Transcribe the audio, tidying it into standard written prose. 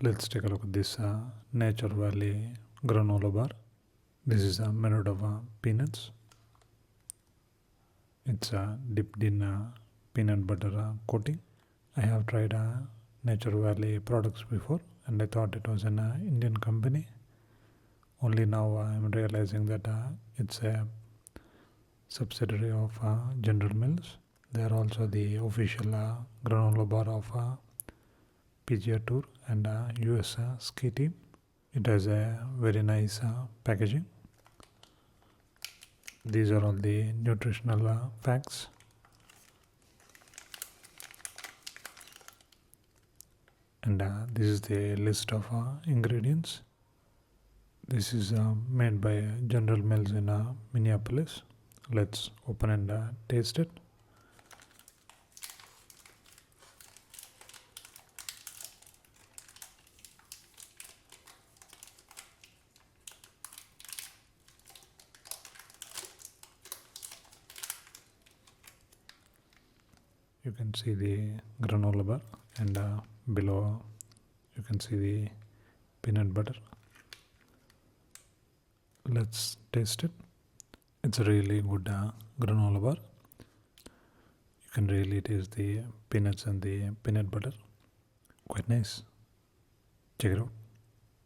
Let's take a look at this Nature Valley granola bar. This is made out of peanuts. It's dipped in peanut butter coating. I have tried Nature Valley products before and I thought it was an Indian company. Only now I'm realizing that it's a subsidiary of General Mills. They are also the official granola bar of PGA Tour and US ski team. It has a very nice packaging. These are all the nutritional facts. And this is the list of ingredients. This is made by General Mills in Minneapolis. Let's open and taste it. You can see the granola bar and below you can see the peanut butter. Let's taste it. It's a really good granola bar. You can really taste the peanuts and the peanut butter. Quite nice. Check it out.